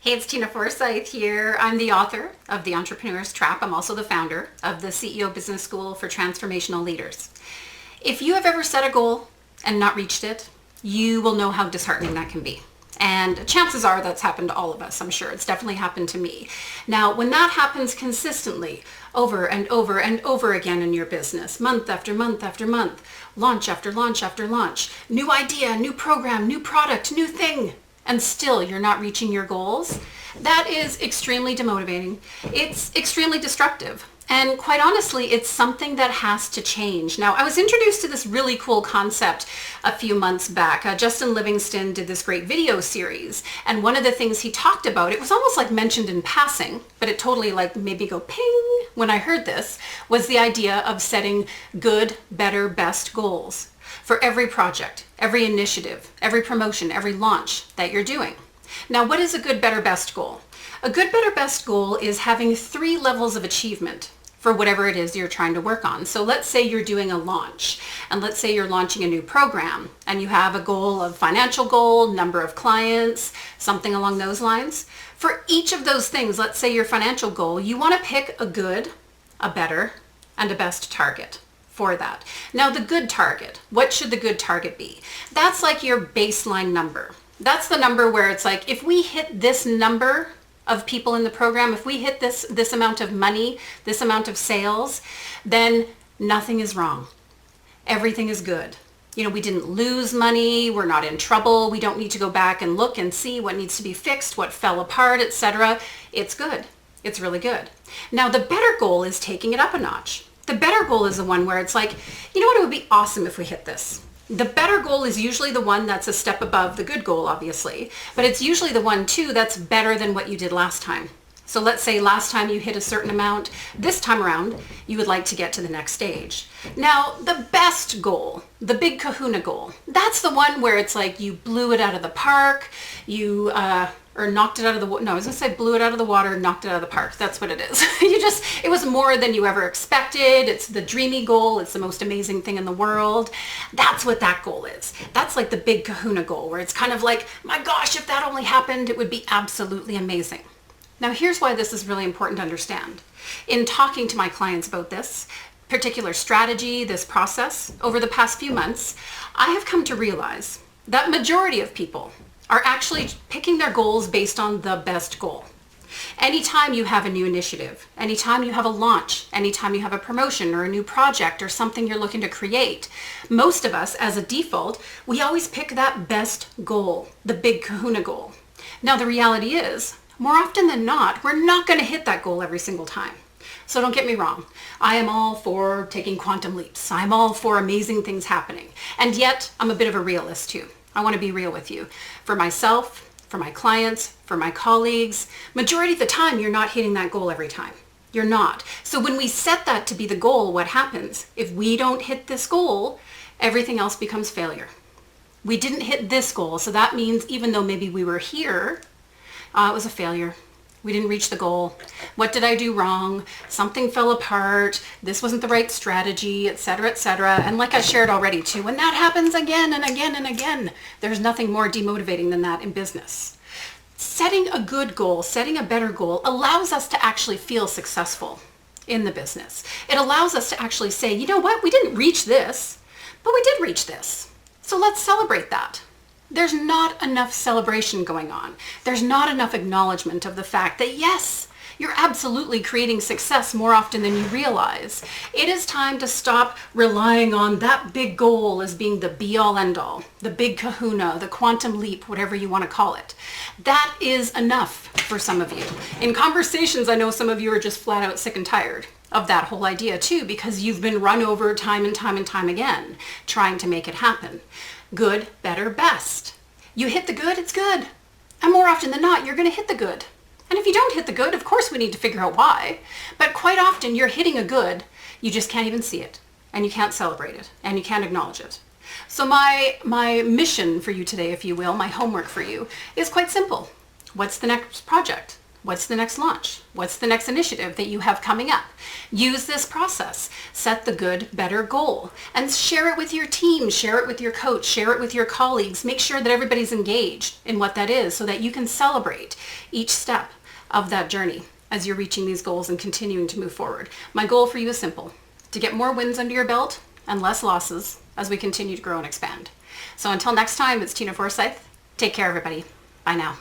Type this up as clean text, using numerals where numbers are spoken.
Hey, it's Tina Forsyth here. I'm the author of The Entrepreneur's Trap. I'm also the founder of the CEO Business School for Transformational Leaders. If you have ever set a goal and not reached it, you will know how disheartening that can be. And chances are that's happened to all of us, I'm sure. It's definitely happened to me. Now, when that happens consistently, over and over and over again in your business, month after month after month, launch after launch after launch, new idea, new program, new product, new thing, and still you're not reaching your goals, that is extremely demotivating. It's extremely destructive. And quite honestly, it's something that has to change. Now, I was introduced to this really cool concept a few months back. Justin Livingston did this great video series. And one of the things he talked about, it was almost like mentioned in passing, but it totally like made me go ping when I heard this, was the idea of setting good, better, best goals for every project, every initiative, every promotion, every launch that you're doing. Now, what is a good, better, best goal? A good, better, best goal is having 3 levels of achievement for whatever it is you're trying to work on. So let's say you're doing a launch, and let's say you're launching a new program, and you have a goal of financial goal, number of clients, something along those lines. For each of those things, let's say your financial goal, you want to pick a good, a better, and a best target for that. Now, the good target, what should the good target be? That's like your baseline number. That's the number where it's like, if we hit this number of people in the program, if we hit this amount of money, this amount of sales, then nothing is wrong. Everything is good. You know, we didn't lose money, we're not in trouble, we don't need to go back and look and see what needs to be fixed, what fell apart, etc. It's good. It's really good. Now, the better goal is taking it up a notch. The better goal is the one where it's like, you know what, it would be awesome if we hit this. The better goal is usually the one that's a step above the good goal, obviously, but it's usually the one too that's better than what you did last time. So let's say last time you hit a certain amount, this time around, you would like to get to the next stage. Now, the best goal, the big kahuna goal, that's the one where it's like you blew it out of the park, you, or knocked it out of the water. No, I was gonna say blew it out of the water, knocked it out of the park. That's what it is. It was more than you ever expected. It's the dreamy goal. It's the most amazing thing in the world. That's what that goal is. That's like the big kahuna goal where it's kind of like, my gosh, if that only happened, it would be absolutely amazing. Now, here's why this is really important to understand. In talking to my clients about this particular strategy, this process, over the past few months, I have come to realize that majority of people are actually picking their goals based on the best goal. Anytime you have a new initiative, anytime you have a launch, anytime you have a promotion or a new project or something you're looking to create, most of us, as a default, we always pick that best goal, the big kahuna goal. Now, the reality is, more often than not, we're not going to hit that goal every single time. So don't get me wrong. I am all for taking quantum leaps. I'm all for amazing things happening. And yet, I'm a bit of a realist too. I want to be real with you. For myself, for my clients, for my colleagues, majority of the time, you're not hitting that goal every time. You're not. So when we set that to be the goal, what happens? If we don't hit this goal, everything else becomes failure. We didn't hit this goal, so that means even though maybe we were here, it was a failure. We didn't reach the goal. What did I do wrong? Something fell apart. This wasn't the right strategy, etc., etc. And like I shared already too, when that happens again and again and again, there's nothing more demotivating than that in business. Setting a good goal, setting a better goal allows us to actually feel successful in the business. It allows us to actually say, you know what? We didn't reach this, but we did reach this. So let's celebrate that. There's not enough celebration going on. There's not enough acknowledgement of the fact that yes, you're absolutely creating success more often than you realize. It is time to stop relying on that big goal as being the be-all end-all, the big kahuna, the quantum leap, whatever you want to call it. That is enough for some of you. In conversations, I know some of you are just flat out sick and tired of that whole idea too, because you've been run over time and time and time again, trying to make it happen. Good, better, best. You hit the good, it's good. And more often than not, you're going to hit the good. And if you don't hit the good, of course we need to figure out why. But quite often you're hitting a good, you just can't even see it. And you can't celebrate it. And you can't acknowledge it. So my mission for you today, if you will, my homework for you, is quite simple. What's the next project? What's the next launch? What's the next initiative that you have coming up? Use this process. Set the good, better goal and share it with your team, share it with your coach, share it with your colleagues. Make sure that everybody's engaged in what that is so that you can celebrate each step of that journey as you're reaching these goals and continuing to move forward. My goal for you is simple: to get more wins under your belt and less losses as we continue to grow and expand. So until next time, it's Tina Forsyth. Take care, everybody. Bye now.